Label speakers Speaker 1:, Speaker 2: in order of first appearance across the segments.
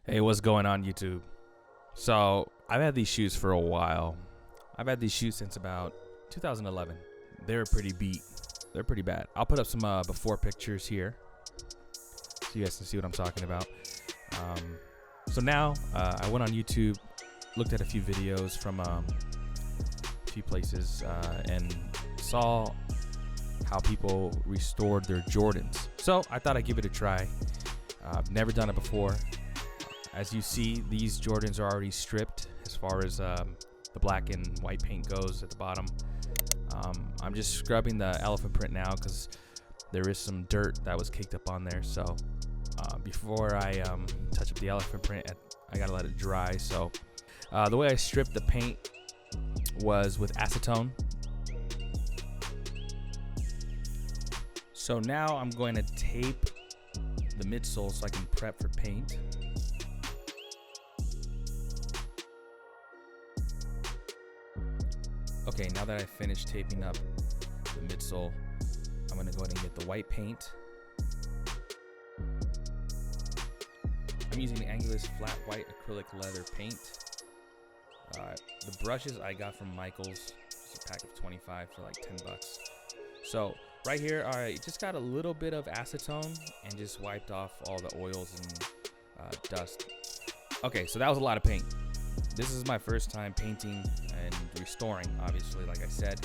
Speaker 1: Hey, what's going on, YouTube? So, I've had these shoes for a while. I've had these shoes since about 2011. They're pretty beat. They're pretty bad. I'll put up some before pictures here so you guys can see what I'm talking about. So now, I went on YouTube, looked at a few videos from a few places, and saw how people restored their Jordans. So, I thought I'd give it a try. I've never done it before. As you see, these Jordans are already stripped as far as the black and white paint goes at the bottom. I'm just scrubbing the elephant print now because there is some dirt that was caked up on there. So before I touch up the elephant print, I gotta let it dry. So the way I stripped the paint was with acetone. So now I'm going to tape the midsole so I can prep for paint. Okay, now that I've finished taping up the midsole, I'm gonna go ahead and get the white paint. I'm using the Angelus flat white acrylic leather paint. The brushes I got from Michaels, it's a pack of 25 for like 10 bucks. So right here, I just got a little bit of acetone and just wiped off all the oils and dust. Okay, so that was a lot of paint. This is my first time painting and restoring, obviously. Like I said,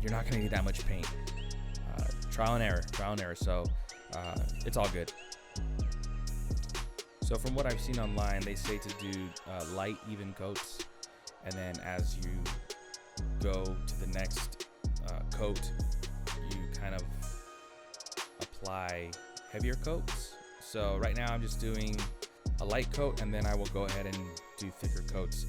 Speaker 1: you're not gonna need that much paint. Trial and error, so it's all good. So from what I've seen online, they say to do light, even coats, and then as you go to the next coat, you kind of apply heavier coats. So right now I'm just doing a light coat, and then I will go ahead and do thicker coats.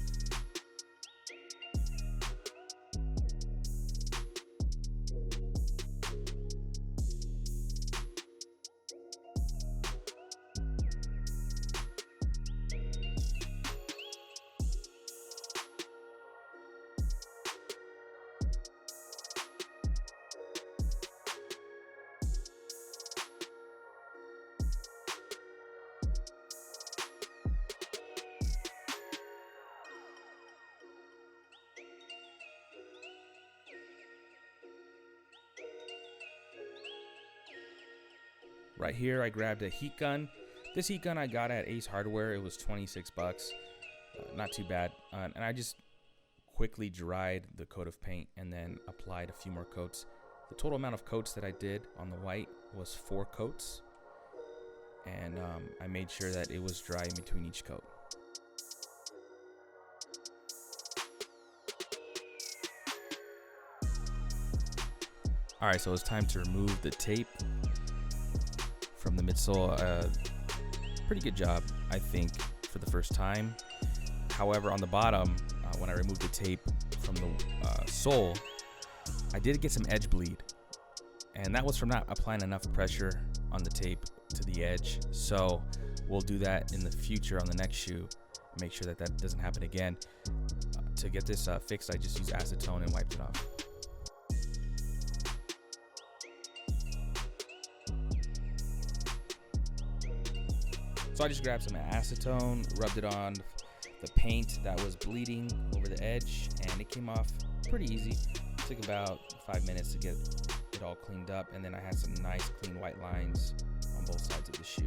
Speaker 1: Right here, I grabbed a heat gun. This heat gun I got at Ace Hardware. It was 26 bucks. Not too bad. And I just quickly dried the coat of paint and then applied a few more coats. The total amount of coats that I did on the white was 4 coats. And I made sure that it was dry in between each coat. Alright, so it's time to remove the tape from the midsole. Pretty good job, I think, for the first time. However, on the bottom, when I removed the tape from the sole, I did get some edge bleed, and that was from not applying enough pressure on the tape to the edge. So we'll do that in the future on the next shoe, make sure that that doesn't happen again. To get this fixed, I just used acetone and wiped it off. So I just grabbed some acetone, rubbed it on the paint that was bleeding over the edge, and it came off pretty easy. It took about 5 minutes to get it all cleaned up, and then I had some nice clean white lines on both sides of the shoe.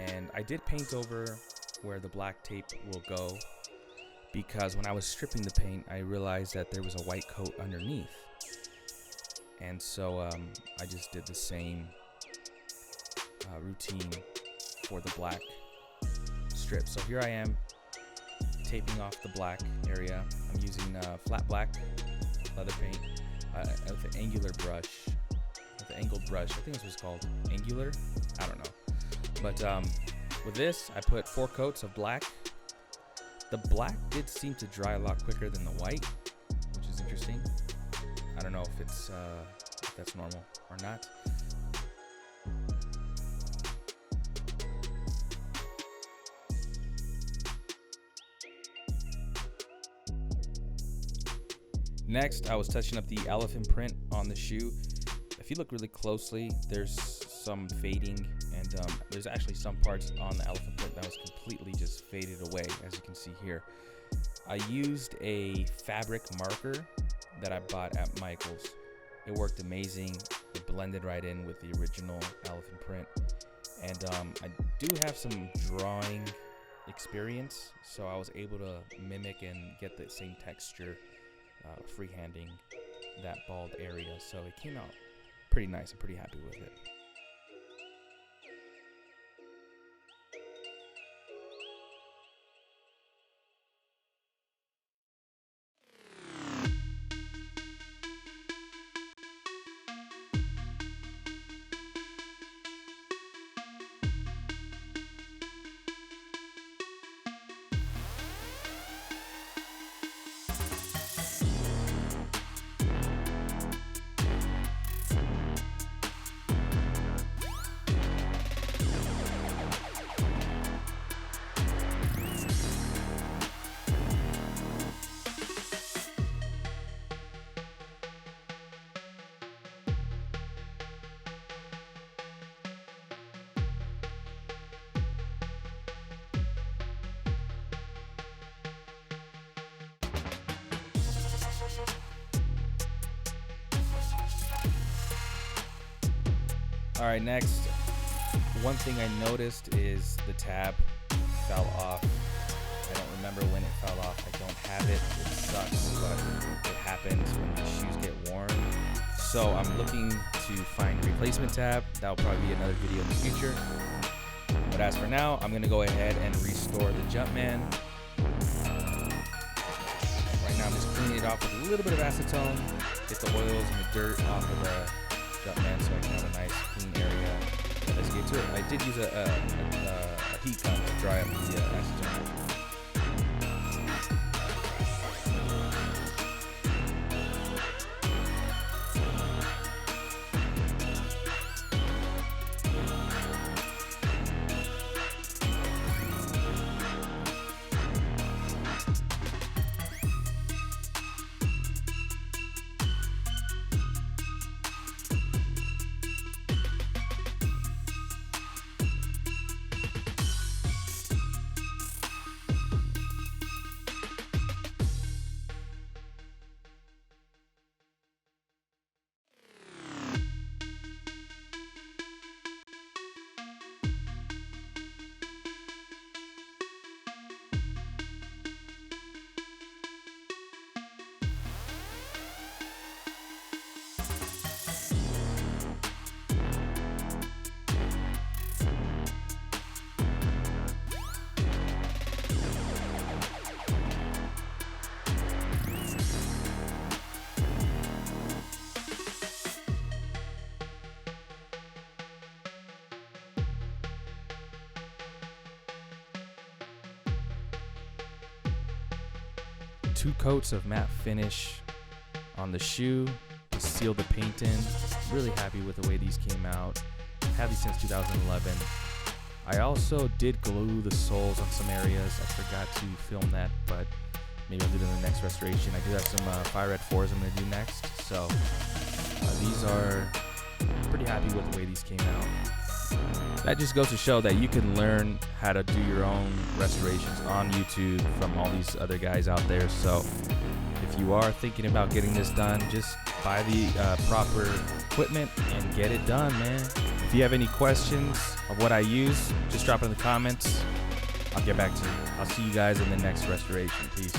Speaker 1: And I did paint over where the black tape will go, because when I was stripping the paint, I realized that there was a white coat underneath. And so I just did the same routine for the black strip. So here I am taping off the black area. I'm using flat black leather paint with an angular brush, with an angled brush. I think this was called angular. I don't know. But with this, I put 4 coats of black. The black did seem to dry a lot quicker than the white, which is interesting. I don't know if it's if that's normal or not. Next, I was touching up the elephant print on the shoe. If you look really closely, there's some fading, and there's actually some parts on the elephant print that was completely just faded away, as you can see here. I used a fabric marker that I bought at Michael's. It worked amazing. It blended right in with the original elephant print. And I do have some drawing experience, so I was able to mimic and get the same texture freehanding that bald area. So it came out pretty nice. I'm pretty happy with it. All right, next, one thing I noticed is the tab fell off. I don't remember when it fell off. I don't have it. It sucks, but it happens when the shoes get worn. So I'm looking to find a replacement tab. That'll probably be another video in the future. But as for now, I'm gonna go ahead and restore the Jumpman. Right now I'm just cleaning it off with a little bit of acetone, get the oils and the dirt off of the Jumpman so I can have a nice clean area. Let's get to it. I did use a heat gun to dry up the acetone. Two coats of matte finish on the shoe to seal the paint in. Really happy with the way these came out. Had these since 2011. I also did glue the soles on some areas. I forgot to film that, but maybe I'll do it in the next restoration. I do have some Fire Red 4s I'm going to do next. So these are pretty happy with the way these came out. That just goes to show that you can learn how to do your own restorations on YouTube from all these other guys out there. So if you are thinking about getting this done, just buy the proper equipment and get it done, man. If you have any questions of what I use, just drop it in the comments. I'll get back to you. I'll see you guys in the next restoration. Peace.